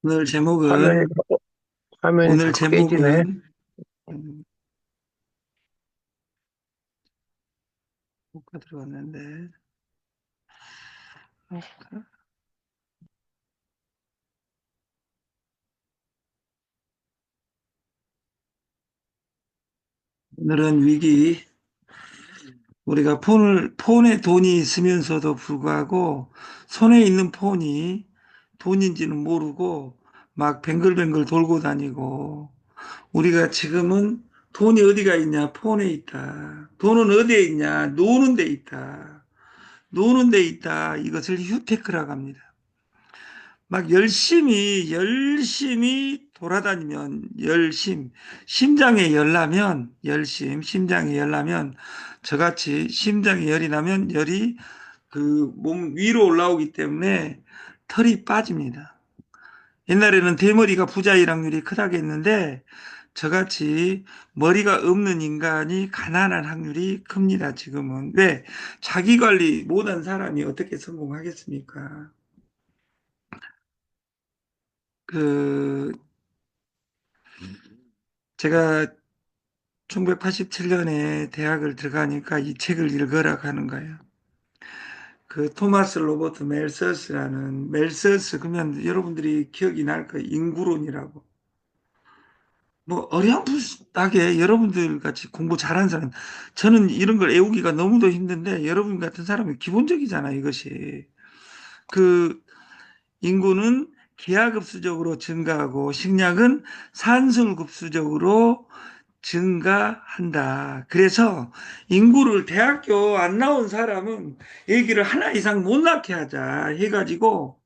오늘 화면이, 제목은, 화면이 오늘 자꾸 깨지네. 제목은, 음, 뭐가 들어갔는데, 오늘은 위기, 우리가 폰에 돈이 있으면서도 불구하고, 손에 있는 폰이 돈인지는 모르고, 막 뱅글뱅글 돌고 다니고, 우리가 지금은 돈이 어디가 있냐? 폰에 있다. 돈은 어디에 있냐? 노는 데 있다. 노는 데 있다. 이것을 휴테크라고 합니다. 막 열심히 돌아다니면 심장에 열 나면, 심장에 열 나면, 저같이 심장에 열이 나면 열이 그 몸 위로 올라오기 때문에 털이 빠집니다. 옛날에는 대머리가 부자일 확률이 크다고 했는데, 저같이 머리가 없는 인간이 가난한 확률이 큽니다, 지금은. 왜? 자기 관리 못한 사람이 어떻게 성공하겠습니까? 그, 제가 1987년에 대학을 들어가니까 이 책을 읽으라고 하는 거예요. 그 토마스 로버트 멜서스라는 멜서스 그러면 여러분들이 기억이 날 거예요. 인구론이라고. 뭐 어렴풋하게 여러분들 같이 공부 잘하는 사람 저는 이런 걸 외우기가 너무도 힘든데 여러분 같은 사람이 기본적이잖아요, 이것이. 그 인구는 기하급수적으로 증가하고 식량은 산술급수적으로 증가한다. 그래서 인구를 대학교 안 나온 사람은 애기를 하나 이상 못 낳게 하자 해가지고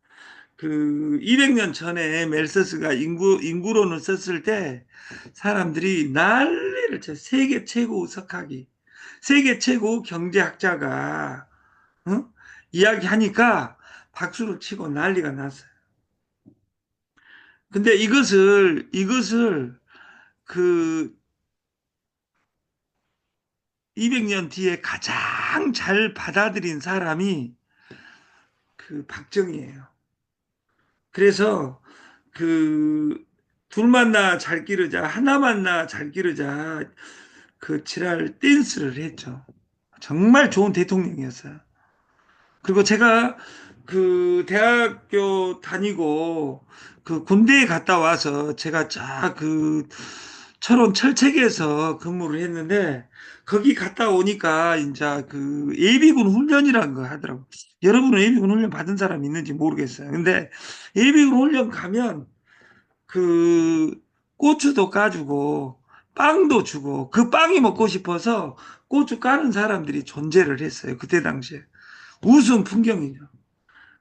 그 200년 전에 멜서스가 인구론을 썼을 때 사람들이 난리를 쳐. 세계 최고 석학이 세계 최고 경제학자가 어? 이야기하니까 박수를 치고 난리가 났어요. 근데 이것을 그 200년 뒤에 가장 잘 받아들인 사람이 그 박정희예요. 그래서 그 둘만 나 잘 기르자, 하나만 나 잘 기르자, 그 지랄 댄스를 했죠. 정말 좋은 대통령이었어요. 그리고 제가 그 대학교 다니고 그 군대에 갔다 와서 제가 쫙 그 철원 철책에서 근무를 했는데 거기 갔다 오니까 이제 그 예비군 훈련이라는 거 하더라고. 여러분은 예비군 훈련 받은 사람 있는지 모르겠어요. 근데 예비군 훈련 가면 그 고추도 까주고 빵도 주고 그 빵이 먹고 싶어서 고추 까는 사람들이 존재를 했어요. 그때 당시에. 우스운 풍경이죠.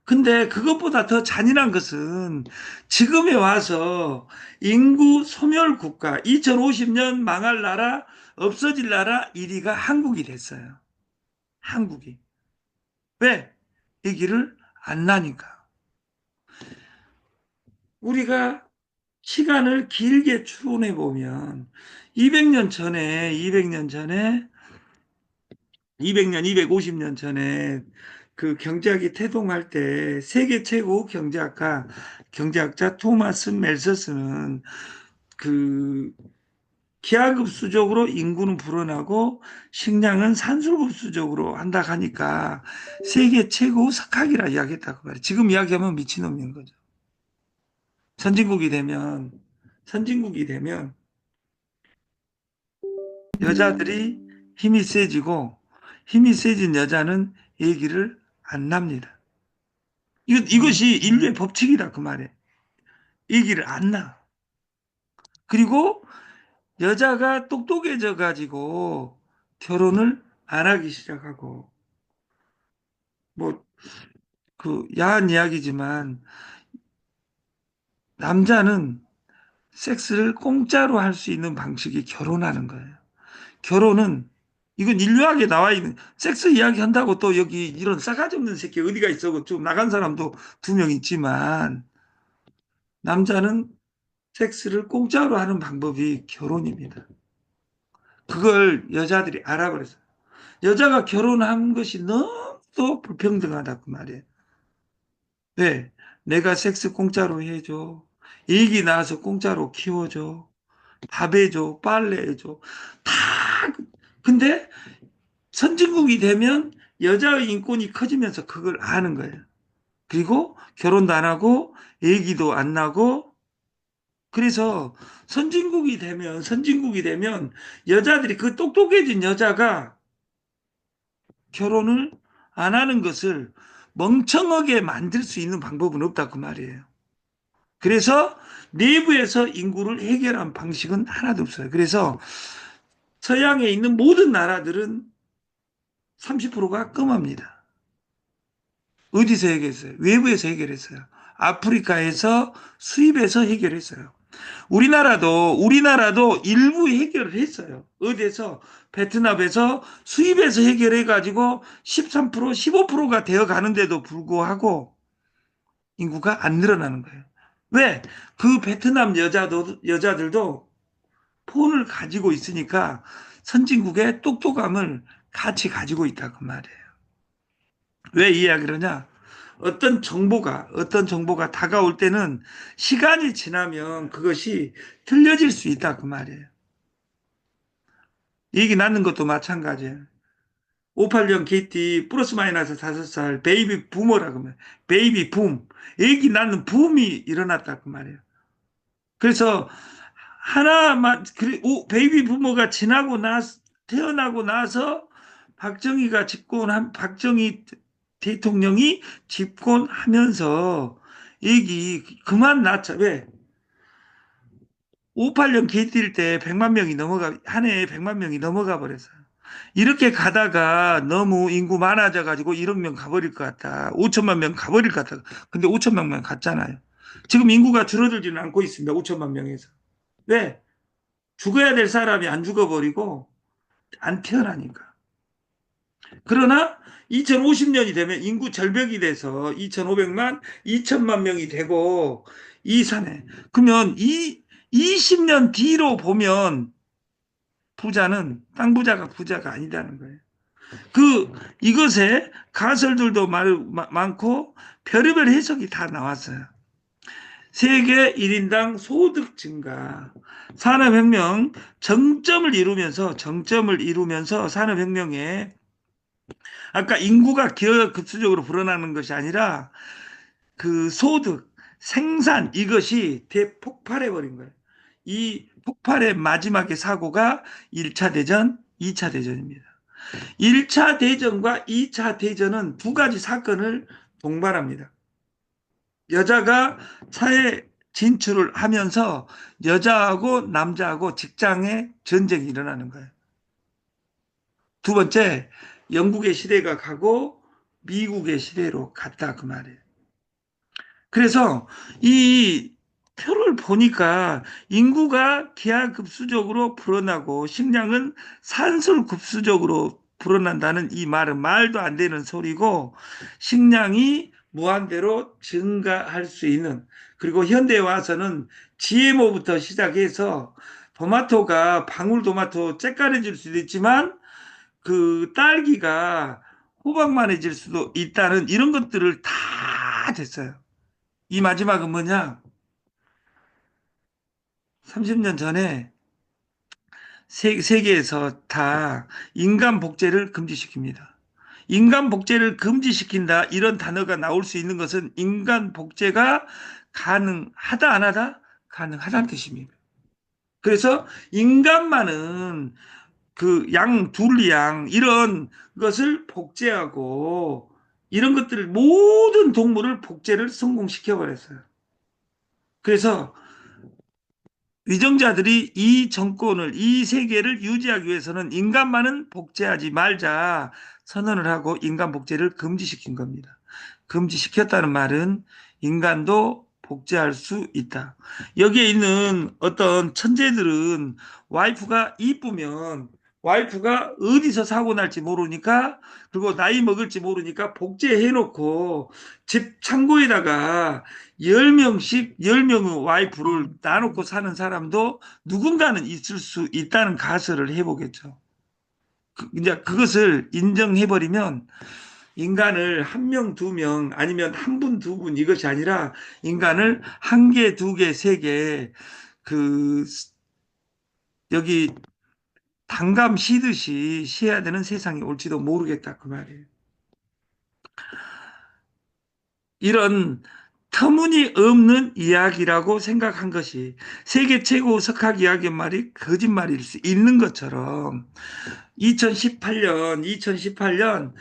근데 그것보다 더 잔인한 것은 지금에 와서 인구 소멸 국가, 2050년 망할 나라, 없어질 나라 1위가 한국이 됐어요. 한국이. 왜? 얘기를 안 나니까. 우리가 시간을 길게 추론해 보면 200년, 250년 전에 그 경제학이 태동할 때 세계 최고 경제학자 토마스 멜서스는 그 기하급수적으로 인구는 불어나고 식량은 산술급수적으로 한다 하니까 세계 최고 석학이라 이야기했다고 말이에요. 지금 이야기하면 미친놈인 거죠. 선진국이 되면 선진국이 되면 여자들이 힘이 세지고 힘이 세진 여자는 얘기를 안 납니다. 이것이 인류의 법칙이다 그 말에 얘기를 안 나. 그리고 여자가 똑똑해져 가지고 결혼을 안 하기 시작하고 뭐 그 야한 이야기지만 남자는 섹스를 공짜로 할 수 있는 방식이 결혼하는 거예요. 결혼은 이건 인류학에 나와 있는 섹스 이야기 한다고 또 여기 이런 싸가지 없는 새끼 어디가 있어 좀 나간 사람도 두 명 있지만 남자는 섹스를 공짜로 하는 방법이 결혼입니다. 그걸 여자들이 알아버렸어요. 여자가 결혼한 것이 너무 불평등하다 그 말이에요. 왜? 내가 섹스 공짜로 해줘. 애기 낳아서 공짜로 키워줘. 밥 해줘. 빨래 해줘. 다. 근데 선진국이 되면 여자의 인권이 커지면서 그걸 아는 거예요. 그리고 결혼도 안 하고 애기도 안 나고 그래서 선진국이 되면 여자들이 그 똑똑해진 여자가 결혼을 안 하는 것을 멍청하게 만들 수 있는 방법은 없다 그 말이에요. 그래서 내부에서 인구를 해결한 방식은 하나도 없어요. 그래서 서양에 있는 모든 나라들은 30%가 끔합니다. 어디서 해결했어요? 외부에서 해결했어요. 아프리카에서 수입해서 해결했어요. 우리나라도 일부 해결을 했어요. 어디에서? 베트남에서 수입해서 해결해가지고 13%, 15%가 되어 가는데도 불구하고 인구가 안 늘어나는 거예요. 왜? 그 베트남 여자들도 폰을 가지고 있으니까 선진국의 똑똑함을 같이 가지고 있다 그 말이에요. 왜 이야기를 하냐? 어떤 정보가 다가올 때는 시간이 지나면 그것이 틀려질 수 있다 그 말이에요. 얘기 낳는 것도 마찬가지예요. 58년 KT 플러스 마이너스 5살 베이비 부머라고 하면 베이비 붐. 얘기 낳는 붐이 일어났다 그 말이에요. 그래서 하나만 베이비 부머가 태어나고 나서 박정희 대통령이 집권하면서 얘기 그만 낳자. 왜? 58년 개띠일 때 100만 명이 한 해에 100만 명이 넘어가 버렸어요. 이렇게 가다가 너무 인구 많아져 가지고 1억 명 가버릴 것 같다. 5천만 명 가버릴 것 같다. 근데 5천만 명 갔잖아요. 지금 인구가 줄어들지는 않고 있습니다. 5천만 명에서. 왜? 죽어야 될 사람이 안 죽어버리고 안 태어나니까. 그러나 2050년이 되면 인구 절벽이 돼서 2,500만, 2천만 명이 되고 이 산에 그러면 이 20년 뒤로 보면 땅 부자가 부자가 아니다는 거예요. 이것에 가설들도 많고 별의별 해석이 다 나왔어요. 세계 1인당 소득 증가, 산업혁명 정점을 이루면서 산업혁명에 아까 인구가 기하급수적으로 불어나는 것이 아니라 그 소득, 생산 이것이 대폭발해 버린 거예요. 이 폭발의 마지막의 사고가 1차 대전, 2차 대전입니다. 1차 대전과 2차 대전은 두 가지 사건을 동반합니다. 여자가 사회 진출을 하면서 여자하고 남자하고 직장에 전쟁이 일어나는 거예요. 두 번째, 영국의 시대가 가고 미국의 시대로 갔다 그 말이에요. 그래서 이 표를 보니까 인구가 기하급수적으로 불어나고 식량은 산술급수적으로 불어난다는 이 말은 말도 안 되는 소리고 식량이 무한대로 증가할 수 있는 그리고 현대에 와서는 GMO부터 시작해서 토마토가 방울토마토 째깔해질 수도 있지만 그 딸기가 호박만해질 수도 있다는 이런 것들을 다 됐어요. 이 마지막은 뭐냐? 30년 전에 세계에서 다 인간 복제를 금지시킵니다. 인간 복제를 금지시킨다 이런 단어가 나올 수 있는 것은 인간 복제가 가능하다 안 하다? 가능하다는 뜻입니다. 그래서 인간만은 둘리양 이런 것을 복제하고 이런 것들을 모든 동물을 복제를 성공시켜 버렸어요. 그래서 위정자들이 이 세계를 유지하기 위해서는 인간만은 복제하지 말자 선언을 하고 인간 복제를 금지시킨 겁니다. 금지시켰다는 말은 인간도 복제할 수 있다. 여기에 있는 어떤 천재들은 와이프가 어디서 사고 날지 모르니까 그리고 나이 먹을지 모르니까 복제해놓고 집 창고에다가 10명의 와이프를 놔놓고 사는 사람도 누군가는 있을 수 있다는 가설을 해보겠죠. 이제 그것을 인정해버리면 인간을 한 명, 두 명, 아니면 한 분, 두 분, 이것이 아니라 인간을 한 개, 두 개, 세 개, 그, 여기 단감 쉬듯이 쉬어야 되는 세상이 올지도 모르겠다. 그 말이에요. 이런 터무니없는 이야기라고 생각한 것이 세계 최고 석학 이야기 말이 거짓말일 수 있는 것처럼 2018년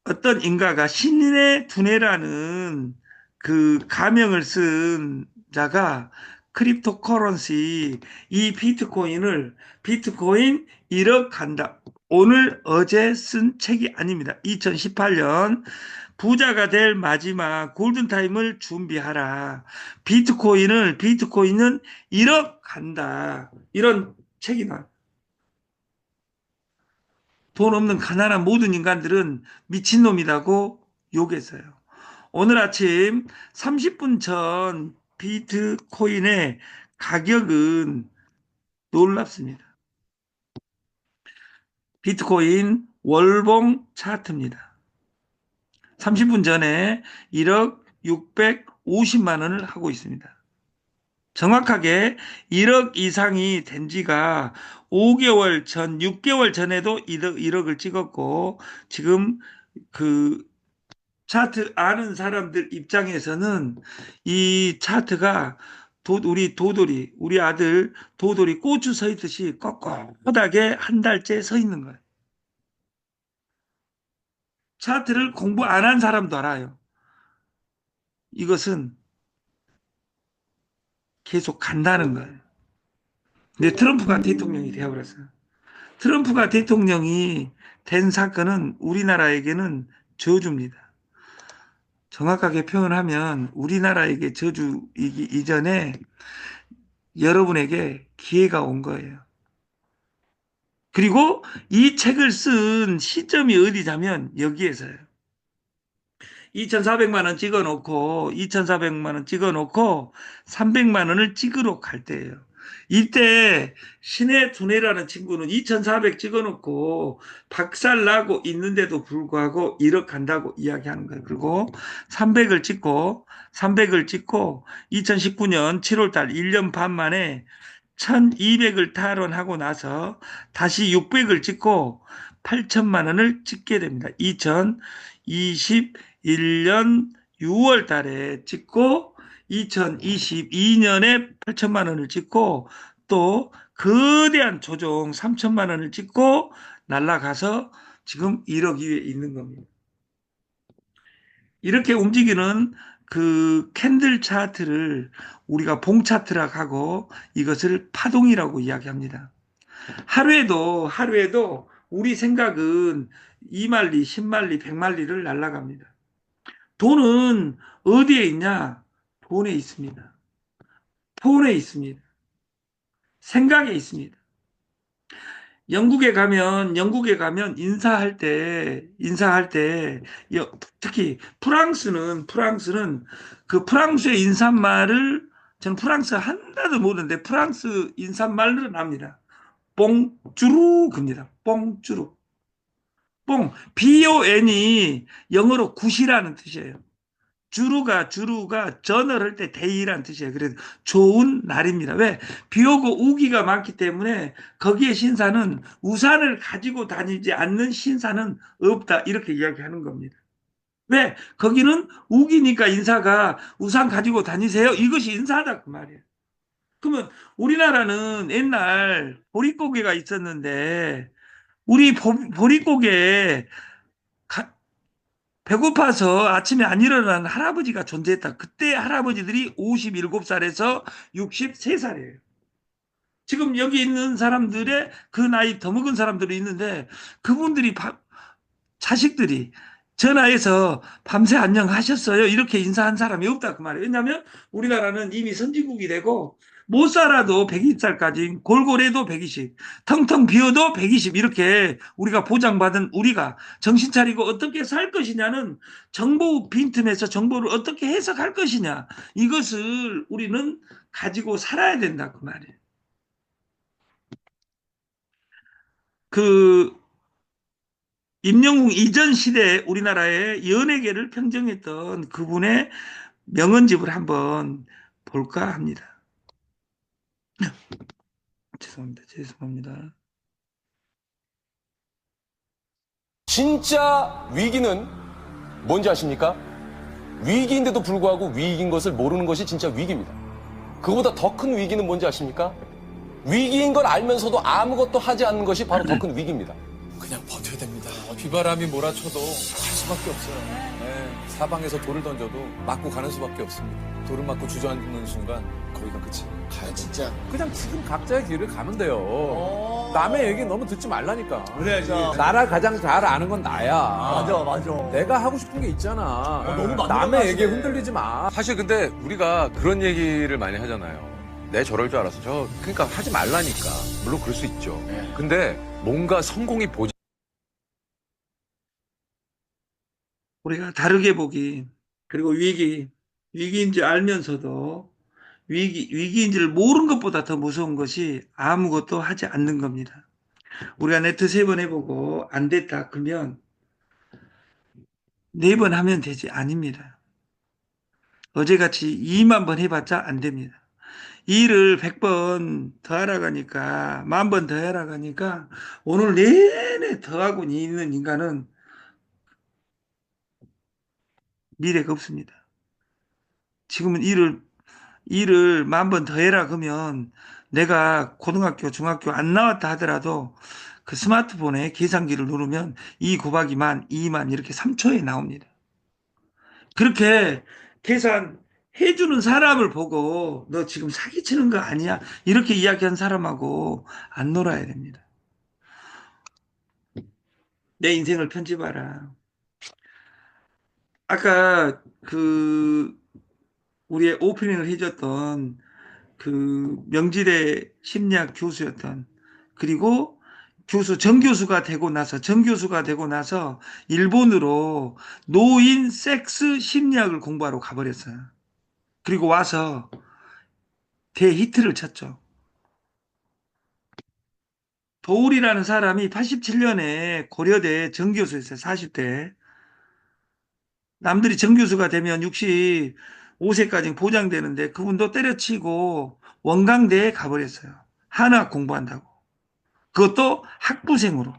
어떤 인가가 신의 두뇌라는 그 가명을 쓴 자가 크립토커런시 이 비트코인 1억 간다. 오늘 어제 쓴 책이 아닙니다. 2018년 부자가 될 마지막 골든타임을 준비하라. 비트코인은 1억 간다. 이런 책이 나. 돈 없는 가난한 모든 인간들은 미친놈이라고 욕했어요. 오늘 아침 30분 전 비트코인의 가격은 놀랍습니다. 비트코인 월봉 차트입니다. 30분 전에 1억 650만 원을 하고 있습니다. 정확하게 1억 이상이 된 지가 5개월 전, 6개월 전에도 1억을 찍었고, 지금 그 차트 아는 사람들 입장에서는 이 차트가 우리 아들 도돌이 고추 서 있듯이 꼿꼿하게 한 달째 서 있는 거예요. 차트를 공부 안 한 사람도 알아요. 이것은 계속 간다는 거예요. 근데 트럼프가 대통령이 되어버렸어요. 트럼프가 대통령이 된 사건은 우리나라에게는 저주입니다. 정확하게 표현하면 우리나라에게 저주이기 이전에 여러분에게 기회가 온 거예요. 그리고 이 책을 쓴 시점이 어디냐면 여기에서요. 2,400만 원 찍어 놓고 300만 원을 찍으러 갈 때예요. 이때 신의 두뇌라는 친구는 2,400 찍어 놓고 박살 나고 있는데도 불구하고 1억 간다고 이야기하는 거예요. 그리고 300을 찍고 2019년 7월 달 1년 반 만에 1,200을 탈원하고 나서 다시 600을 찍고 8천만 원을 찍게 됩니다. 2021년 6월 달에 찍고 2022년에 8천만 원을 찍고 또 거대한 조정 3천만 원을 찍고 날아가서 지금 1억 위에 있는 겁니다. 이렇게 움직이는 그 캔들 차트를 우리가 봉 차트라고 하고 이것을 파동이라고 이야기합니다. 하루에도 우리 생각은 2만리, 10만리, 100만리를 날아갑니다. 돈은 어디에 있냐? 돈에 있습니다. 폰에 있습니다. 생각에 있습니다. 영국에 가면 인사할 때, 특히 프랑스는 그 프랑스의 인사말을, 저는 프랑스 한다도 모르는데 프랑스 인사말은 압니다. 뽕쭈룩입니다. 뽕쭈룩. BON이 영어로 굿이라는 뜻이에요. 주루가 전을 할 때 데이라는 뜻이에요. 그래서 좋은 날입니다. 왜? 비 오고 우기가 많기 때문에 거기에 신사는 우산을 가지고 다니지 않는 신사는 없다. 이렇게 이야기하는 겁니다. 왜? 거기는 우기니까 인사가 우산 가지고 다니세요. 이것이 인사다. 그 말이에요. 그러면 우리나라는 옛날 보릿고개가 있었는데 우리 보릿고개에 배고파서 아침에 안 일어나는 할아버지가 존재했다. 그때 할아버지들이 57살에서 63살이에요. 지금 여기 있는 사람들의 그 나이 더 먹은 사람들이 있는데 그분들이 자식들이 전화해서 밤새 안녕하셨어요. 이렇게 인사한 사람이 없다 그 말이에요. 왜냐하면 우리나라는 이미 선진국이 되고 못 살아도 120살까지 골골해도 120, 텅텅 비어도 120 이렇게 우리가 보장받은 우리가 정신 차리고 어떻게 살 것이냐는 정보 빈틈에서 정보를 어떻게 해석할 것이냐 이것을 우리는 가지고 살아야 된다 그 말이에요. 그 임영웅 이전 시대에 우리나라의 연예계를 평정했던 그분의 명언집을 한번 볼까 합니다. 죄송합니다. 진짜 위기는 뭔지 아십니까? 위기인데도 불구하고 위기인 것을 모르는 것이 진짜 위기입니다. 그거보다 더 큰 위기는 뭔지 아십니까? 위기인 걸 알면서도 아무것도 하지 않는 것이 바로 더 큰 위기입니다. 그냥 버텨야 됩니다. 비바람이 몰아쳐도 갈 수밖에 없어요. 네, 사방에서 돌을 던져도 맞고 가는 수밖에 없습니다. 돌을 맞고 주저앉는 순간 거기가 끝이. 가야 진짜. 그냥 지금 각자의 길을 가면 돼요. 남의 얘기 너무 듣지 말라니까. 그래야지. 나라 가장 잘 아는 건 나야. 맞아. 내가 하고 싶은 게 있잖아. 너무 만들어가시네. 남의 얘기에 흔들리지 마. 사실 근데 우리가 그런 얘기를 많이 하잖아요. 내 저럴 줄 알았어. 그러니까 하지 말라니까. 물론 그럴 수 있죠. 근데 뭔가 성공이 보지 우리가 다르게 보기, 그리고 위기인지 알면서도 위기인지를 모르는 것보다 더 무서운 것이 아무것도 하지 않는 겁니다. 우리가 네트 3번 해보고 안 됐다 그러면 4번 하면 되지. 아닙니다. 어제같이 2만 번 해봤자 안 됩니다. 일을 100번 더 하러 가니까, 10,000번 더 하러 가니까, 오늘 내내 더 하고 있는 인간은 미래가 없습니다. 지금은 일을 10,000번 더 해라 그러면 내가 고등학교, 중학교 안 나왔다 하더라도 그 스마트폰에 계산기를 누르면 2 곱하기 만, 2만 이렇게 3초에 나옵니다. 그렇게 계산해주는 사람을 보고 너 지금 사기치는 거 아니야? 이렇게 이야기한 사람하고 안 놀아야 됩니다. 내 인생을 편집하라. 아까 우리의 오프닝을 해줬던 명지대 심리학 교수였던, 그리고 정교수가 되고 나서 일본으로 노인 섹스 심리학을 공부하러 가버렸어요. 그리고 와서 대히트를 쳤죠. 도울이라는 사람이 87년에 고려대 정교수였어요. 40대. 남들이 정교수가 되면 65세까지 보장되는데 그분도 때려치고 원광대에 가버렸어요. 한의학 공부한다고. 그것도 학부생으로.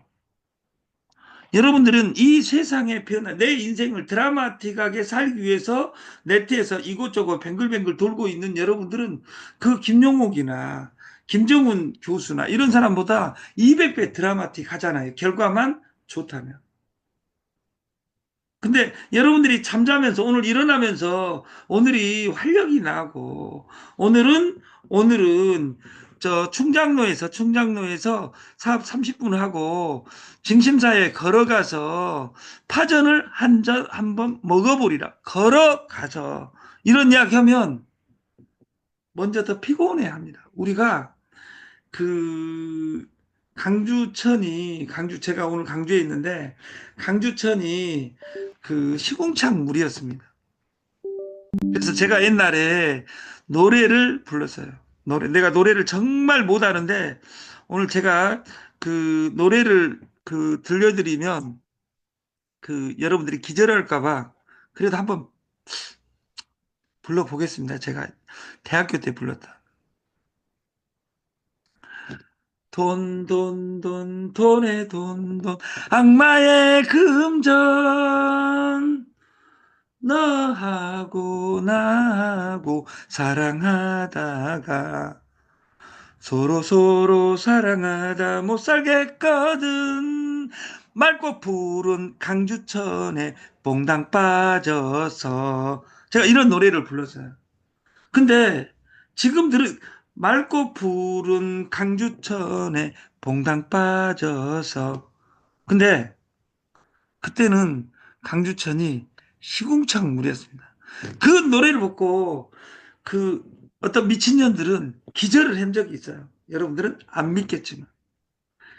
여러분들은 이 세상의 변화, 내 인생을 드라마틱하게 살기 위해서 네트에서 이곳저곳 뱅글뱅글 돌고 있는 여러분들은 그 김용옥이나 김정은 교수나 이런 사람보다 200배 드라마틱 하잖아요. 결과만 좋다면. 근데 여러분들이 잠자면서 오늘 일어나면서 오늘이 활력이 나고 오늘은 저 충장로에서 사업 30분 하고 증심사에 걸어가서 파전을 한번 먹어보리라. 걸어가서 이런 이야기 하면 먼저 더 피곤해 합니다. 우리가 제가 오늘 강주에 있는데 강주천이 시궁창 물이었습니다. 그래서 제가 옛날에 노래를 불렀어요. 내가 노래를 정말 못하는데 오늘 제가 노래를 들려드리면 여러분들이 기절할까봐 그래도 한번 불러보겠습니다. 제가 대학교 때 불렀다. 돈의 돈 악마의 금전 너하고 나하고 사랑하다가 서로 사랑하다 못 살겠거든. 맑고 푸른 강주천에 뽕당 빠져서 제가 이런 노래를 불렀어요. 근데 지금 맑고 푸른 강주천에 봉당 빠져서, 근데 그때는 강주천이 시궁창 물이었습니다. 그 노래를 듣고 어떤 미친년들은 기절을 한 적이 있어요. 여러분들은 안 믿겠지만.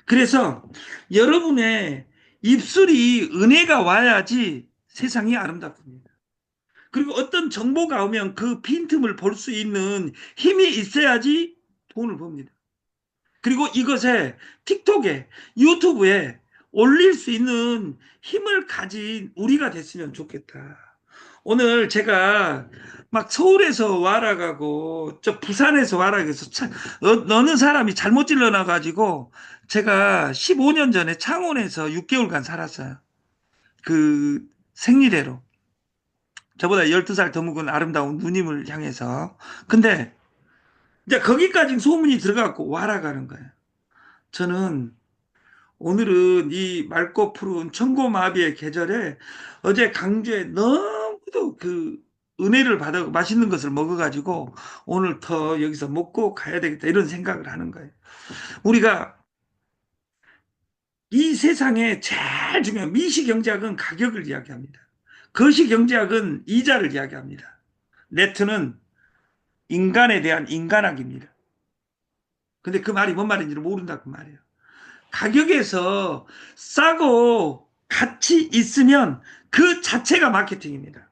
그래서 여러분의 입술이 은혜가 와야지 세상이 아름답습니다. 그리고 어떤 정보가 오면 그 빈틈을 볼 수 있는 힘이 있어야지 돈을 법니다. 그리고 이것에 틱톡에 유튜브에 올릴 수 있는 힘을 가진 우리가 됐으면 좋겠다. 오늘 제가 막 서울에서 와라가고 저 부산에서 와라가서 어느 사람이 잘못 질러놔가지고 제가 15년 전에 창원에서 6개월간 살았어요. 그 생리대로. 저보다 12살 더 묵은 아름다운 누님을 향해서. 근데 이제 거기까지 소문이 들어가고 와라가는 거예요. 저는 오늘은 이 맑고 푸른 청고마비의 계절에 어제 강주에 너무도 그 은혜를 받아 맛있는 것을 먹어가지고 오늘 더 여기서 먹고 가야 되겠다 이런 생각을 하는 거예요. 우리가 이 세상에 제일 중요한 미시경제학은 가격을 이야기합니다. 거시경제학은 이자를 이야기합니다. 네트는 인간에 대한 인간학입니다. 근데 그 말이 뭔 말인지를 모른다 그 말이에요. 가격에서 싸고 가치 있으면 그 자체가 마케팅입니다.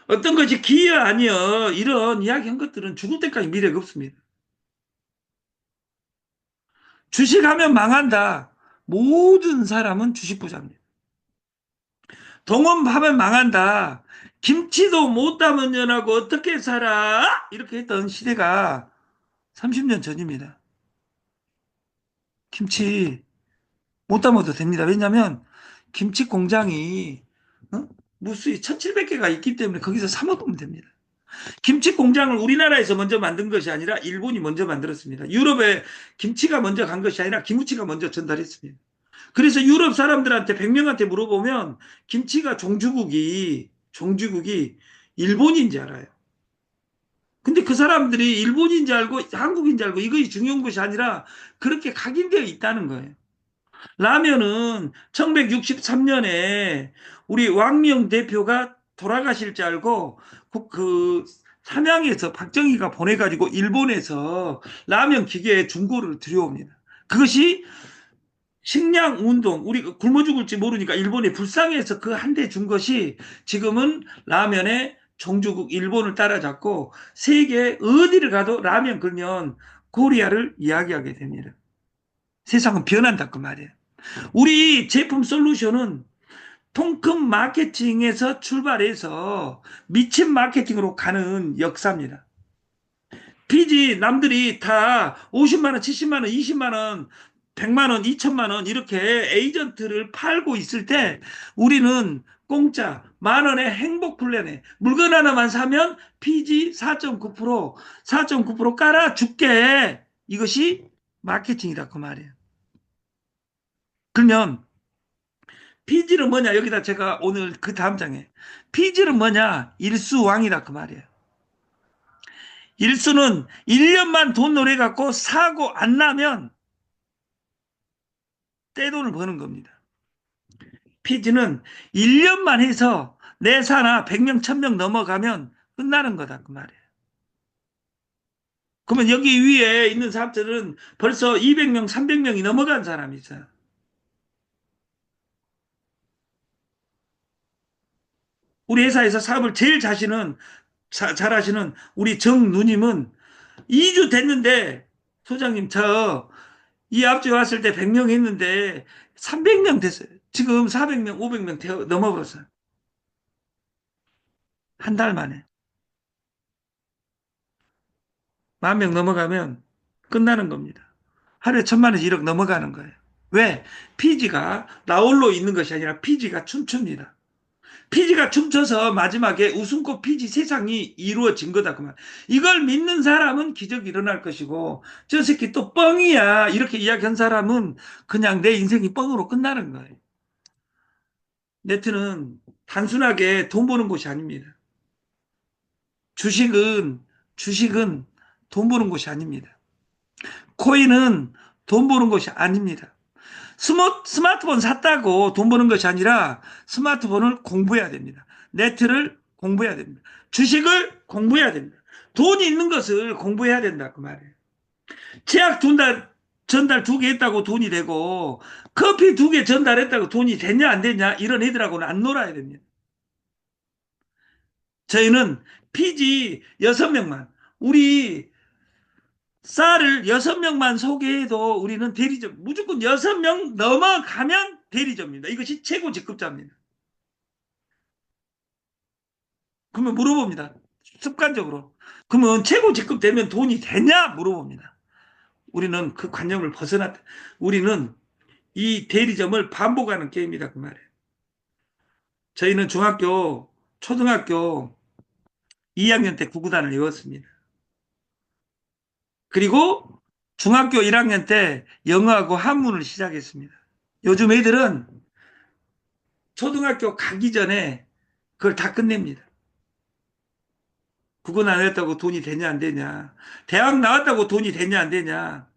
어떤 것이 기여 아니여 이런 이야기한 것들은 죽을 때까지 미래가 없습니다. 주식하면 망한다. 모든 사람은 주식 부자입니다. 동업하면 망한다. 김치도 못 담은 년하고 어떻게 살아? 이렇게 했던 시대가 30년 전입니다. 김치 못 담아도 됩니다. 왜냐하면 김치 공장이 무수히 1700개가 있기 때문에 거기서 사 먹으면 됩니다. 김치 공장을 우리나라에서 먼저 만든 것이 아니라 일본이 먼저 만들었습니다. 유럽에 김치가 먼저 간 것이 아니라 기무치가 먼저 전달했습니다. 그래서 유럽 사람들한테 100명한테 물어보면 김치가 종주국이 일본인지 알아요. 근데 그 사람들이 일본인지 알고 한국인지 알고 이것이 중요한 것이 아니라 그렇게 각인되어 있다는 거예요. 라면은 1163년에 우리 왕명 대표가 돌아가실 줄 알고 그 삼양에서 박정희가 보내가지고 일본에서 라면 기계에 중고를 들여옵니다. 그것이 식량 운동, 우리 굶어 죽을지 모르니까 일본이 불쌍해서 그 한 대 준 것이 지금은 라면의 종주국 일본을 따라잡고 세계 어디를 가도 라면 걸면 코리아를 이야기하게 됩니다. 세상은 변한다 그 말이에요. 우리 제품 솔루션은 통큰 마케팅에서 출발해서 미친 마케팅으로 가는 역사입니다. 피지 남들이 다 50만 원, 70만 원, 20만 원, 100만 원, 2천만 원 이렇게 에이전트를 팔고 있을 때 우리는 공짜 만 원의 행복 플랜에 물건 하나만 사면 피지 4.9% 4.9% 깔아줄게. 이것이 마케팅이다 그 말이에요. 그러면 피지는 뭐냐? 여기다 제가 오늘 그 다음 장에 피지는 뭐냐? 일수왕이다 그 말이에요. 일수는 1년만 돈 노래 갖고 사고 안 나면 떼돈을 버는 겁니다. 피지는 1년만 해서 내사나 100명, 1000명 넘어가면 끝나는 거다 그 말이에요. 그러면 여기 위에 있는 사람들은 벌써 200명, 300명이 넘어간 사람이 있어요. 우리 회사에서 사업을 제일 잘하시는 우리 정 누님은 2주 됐는데 소장님 저 이 앞주에 왔을 때 100명 했는데 300명 됐어요. 지금 400명, 500명 넘어버렸어요. 한 달 만에. 10,000명 넘어가면 끝나는 겁니다. 하루에 1,000만 원, 1억 넘어가는 거예요. 왜? 피지가 나홀로 있는 것이 아니라 피지가 춤춥니다. 피지가 춤춰서 마지막에 웃음꽃 피지 세상이 이루어진 거다 그만. 이걸 믿는 사람은 기적이 일어날 것이고 저 새끼 또 뻥이야 이렇게 이야기한 사람은 그냥 내 인생이 뻥으로 끝나는 거예요. 네트는 단순하게 돈 버는 곳이 아닙니다. 주식은 돈 버는 곳이 아닙니다. 코인은 돈 버는 곳이 아닙니다. 스마트폰 샀다고 돈 버는 것이 아니라 스마트폰을 공부해야 됩니다. 네트를 공부해야 됩니다. 주식을 공부해야 됩니다. 돈이 있는 것을 공부해야 된다 그 말이에요. 제약 전달 2개 했다고 돈이 되고 커피 2개 전달했다고 돈이 됐냐 안 됐냐 이런 애들하고는 안 놀아야 됩니다. 저희는 피지 6명만 우리 쌀을 6명만 소개해도 우리는 대리점, 무조건 6명 넘어가면 대리점입니다. 이것이 최고 직급자입니다. 그러면 물어봅니다. 습관적으로. 그러면 최고 직급 되면 돈이 되냐? 물어봅니다. 우리는 그 관념을 벗어났다. 우리는 이 대리점을 반복하는 게임이다. 그 말이에요. 저희는 중학교, 초등학교 2학년 때 구구단을 외웠습니다. 그리고 중학교 1학년 때 영어하고 한문을 시작했습니다. 요즘 애들은 초등학교 가기 전에 그걸 다 끝냅니다. 구구단 안 했다고 돈이 되냐 안 되냐. 대학 나왔다고 돈이 되냐 안 되냐.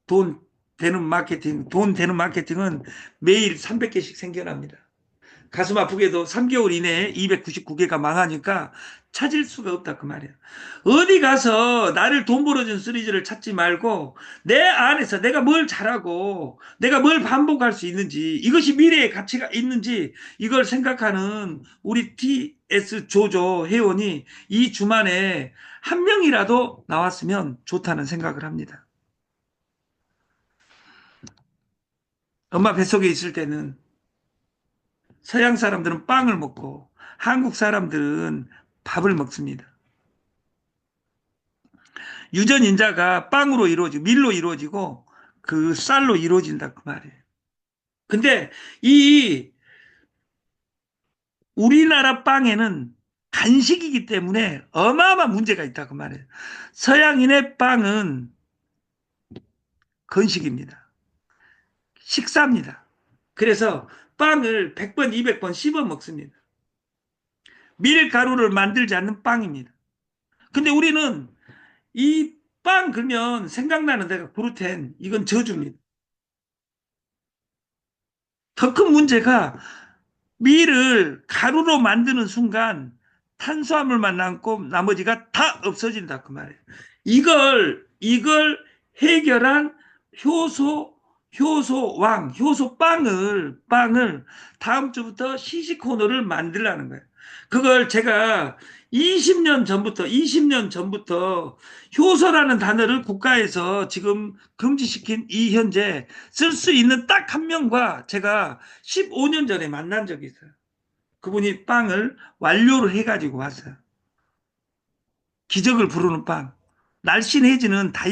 돈 되는 마케팅은 매일 300개씩 생겨납니다. 가슴 아프게도 3개월 이내에 299개가 망하니까 찾을 수가 없다 그 말이야. 어디 가서 나를 돈 벌어준 시리즈를 찾지 말고 내 안에서 내가 뭘 잘하고 내가 뭘 반복할 수 있는지, 이것이 미래의 가치가 있는지 이걸 생각하는 우리 TS 조조 회원이 이 주말에 한 명이라도 나왔으면 좋다는 생각을 합니다. 엄마 뱃속에 있을 때는 서양 사람들은 빵을 먹고 한국 사람들은 밥을 먹습니다. 유전인자가 빵으로 이루어지고 밀로 이루어지고 그 쌀로 이루어진다 그 말이에요. 근데 이 우리나라 빵에는 간식이기 때문에 어마어마한 문제가 있다 그 말이에요. 서양인의 빵은 건식입니다. 식사입니다. 그래서 빵을 100번, 200번 씹어 먹습니다. 밀가루를 만들지 않는 빵입니다. 근데 우리는 이 빵 그러면 생각나는 데가 글루텐, 이건 저주입니다. 더 큰 문제가 밀을 가루로 만드는 순간 탄수화물만 남고 나머지가 다 없어진다 그 말이에요. 이걸 해결한 효소빵을 다음 주부터 시식 코너를 만들라는 거예요. 그걸 제가 20년 전부터 효소라는 단어를 국가에서 지금 금지시킨 이 현재 쓸 수 있는 딱 한 명과 제가 15년 전에 만난 적이 있어요. 그분이 빵을 완료를 해가지고 왔어요. 기적을 부르는 빵. 날씬해지는 다이어트